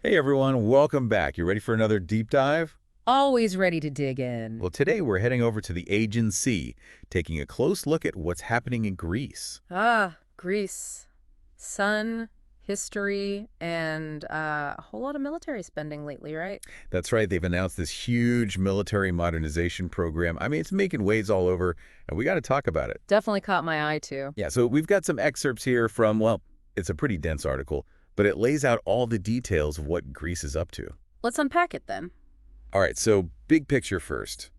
Hey everyone, welcome back. You ready for another deep dive? Always ready to dig in. Well, today we're heading over to the Aegean Sea, taking a close look at what's happening in Greece. Greece. Sun, history, and a whole lot of military spending lately, right? That's right, they've announced this huge military modernization program. I mean, it's making waves all over, and we got to talk about it. Definitely caught my eye, too. Yeah, so we've got some excerpts here from, well, it's a pretty dense article, but it lays out all the details of what Greece is up to. Let's unpack it then. All right, so big picture first.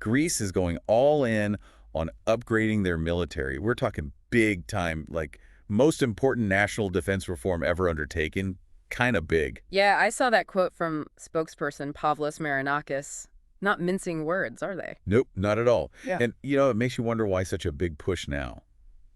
Greece is going all in on upgrading their military. We're talking big time, like most important national defense reform ever undertaken, kind of big. Yeah, I saw that quote from spokesperson Pavlos Marinakis. Not mincing words, are they? Nope, not at all. Yeah. And, it makes you wonder why such a big push now.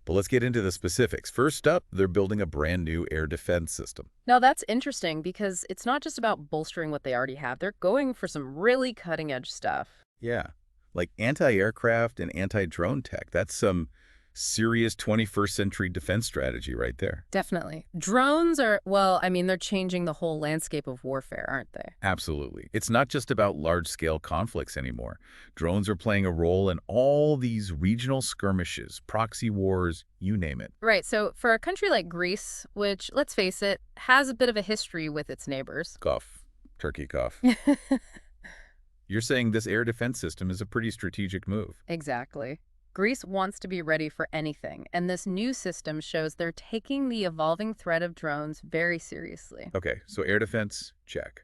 But let's get into the specifics. First up, they're building a brand new air defense system. Now, that's interesting because it's not just about bolstering what they already have. They're going for some really cutting-edge stuff. Yeah, like anti-aircraft and anti-drone tech. That's some serious 21st century defense strategy right there. Definitely. Drones are, well, I mean, they're changing the whole landscape of warfare, aren't they? Absolutely. It's not just about large-scale conflicts anymore. Drones are playing a role in all these regional skirmishes, proxy wars, you name it. Right. So for a country like Greece, which, let's face it, has a bit of a history with its neighbors. Cough. Turkey cough. You're saying this air defense system is a pretty strategic move. Exactly. Greece wants to be ready for anything, and this new system shows they're taking the evolving threat of drones very seriously. Okay, so air defense, check.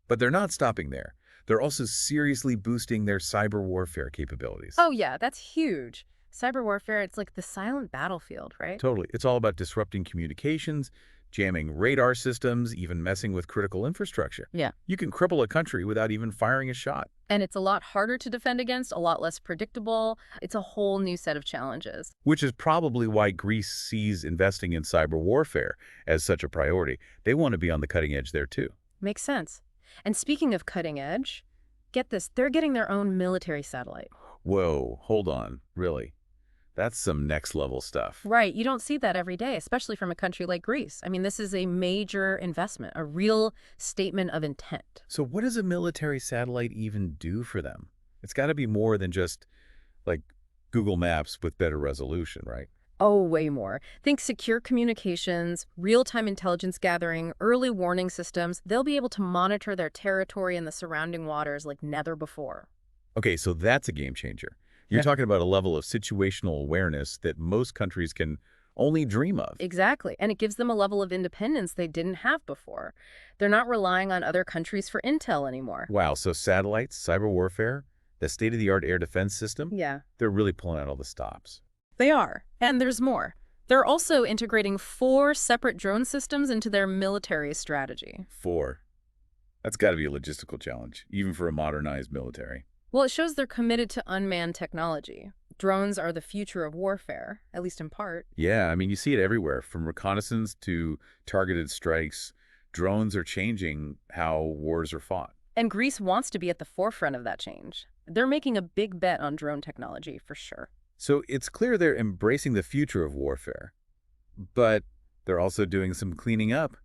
But they're not stopping there. They're also seriously boosting their cyber warfare capabilities. Oh, yeah, that's huge. Cyber warfare, it's like the silent battlefield, right? Totally. It's all about disrupting communications, jamming radar systems, even messing with critical infrastructure. Yeah. You can cripple a country without even firing a shot. And it's a lot harder to defend against, a lot less predictable. It's a whole new set of challenges. Which is probably why Greece sees investing in cyber warfare as such a priority. They want to be on the cutting edge there too. Makes sense. And speaking of cutting edge, get this, they're getting their own military satellite. Whoa, hold on, really? That's some next level stuff. Right. You don't see that every day, especially from a country like Greece. I mean, this is a major investment, a real statement of intent. So what does a military satellite even do for them? It's got to be more than just, like, Google Maps with better resolution, right? Oh, way more. Think secure communications, real-time intelligence gathering, early warning systems. They'll be able to monitor their territory and the surrounding waters like never before. Okay, so that's a game changer. You're talking about a level of situational awareness that most countries can only dream of. Exactly. And it gives them a level of independence they didn't have before. They're not relying on other countries for intel anymore. Wow, so satellites, cyber warfare, the state-of-the-art air defense system, Yeah. they're really pulling out all the stops. They are. And there's more. They're also integrating 4 separate drone systems into their military strategy. 4. That's got to be a logistical challenge, even for a modernized military. Well, it shows they're committed to unmanned technology. Drones are the future of warfare, at least in part. Yeah, I mean, you see it everywhere, from reconnaissance to targeted strikes. Drones are changing how wars are fought. And Greece wants to be at the forefront of that change. They're making a big bet on drone technology, for sure. So it's clear they're embracing the future of warfare, but they're also doing some cleaning up,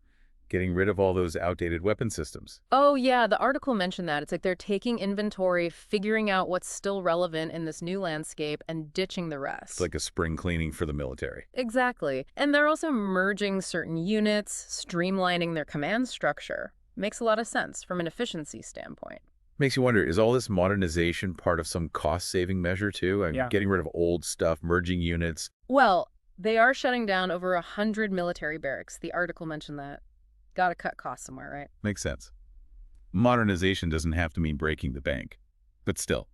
getting rid of all those outdated weapon systems. Oh, yeah, the article mentioned that. It's like they're taking inventory, figuring out what's still relevant in this new landscape, and ditching the rest. It's like a spring cleaning for the military. Exactly. And they're also merging certain units, streamlining their command structure. Makes a lot of sense from an efficiency standpoint. Makes you wonder, is all this modernization part of some cost-saving measure too? Yeah. Getting rid of old stuff, merging units. Well, they are shutting down over 100 military barracks. The article mentioned that. Gotta cut costs somewhere, right? Makes sense. Modernization doesn't have to mean breaking the bank. But still,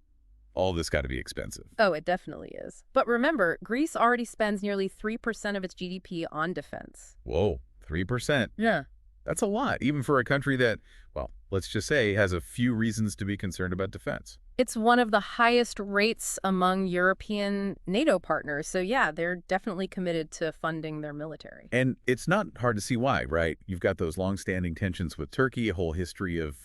all this got to be expensive. Oh, it definitely is. But remember, Greece already spends nearly 3% of its GDP on defense. Whoa, 3%. Yeah. That's a lot, even for a country that, well, let's just say, has a few reasons to be concerned about defense. It's one of the highest rates among European NATO partners. So yeah, they're definitely committed to funding their military. And it's not hard to see why, right? You've got those long-standing tensions with Turkey, a whole history of,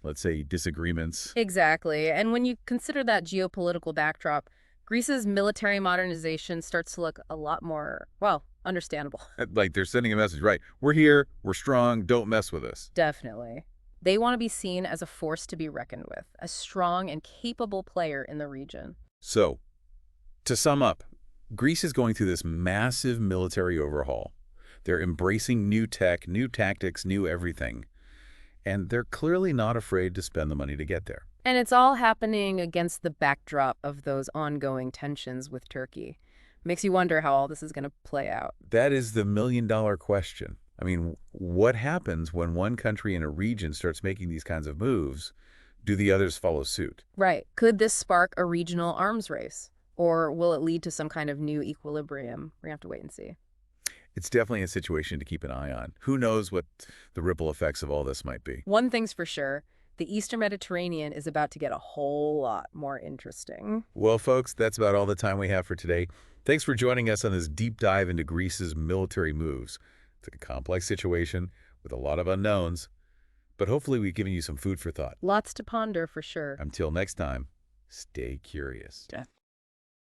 let's say, disagreements. Exactly. And when you consider that geopolitical backdrop, Greece's military modernization starts to look a lot more, well, Understandable. Like they're sending a message, right? We're here, we're strong, don't mess with us. Definitely. They want to be seen as a force to be reckoned with, a strong and capable player in the region. So, to sum up, Greece is going through this massive military overhaul. They're embracing new tech, new tactics, new everything. And they're clearly not afraid to spend the money to get there. And it's all happening against the backdrop of those ongoing tensions with Turkey. Makes you wonder how all this is going to play out. That is the million-dollar question. I mean, what happens when one country in a region starts making these kinds of moves? Do the others follow suit? Right. Could this spark a regional arms race? Or will it lead to some kind of new equilibrium? We have to wait and see. It's definitely a situation to keep an eye on. Who knows what the ripple effects of all this might be? One thing's for sure, the Eastern Mediterranean is about to get a whole lot more interesting. Well, folks, that's about all the time we have for today. Thanks for joining us on this deep dive into Greece's military moves. It's a complex situation with a lot of unknowns, but hopefully we've given you some food for thought. Lots to ponder for sure. Until next time, stay curious. Yeah.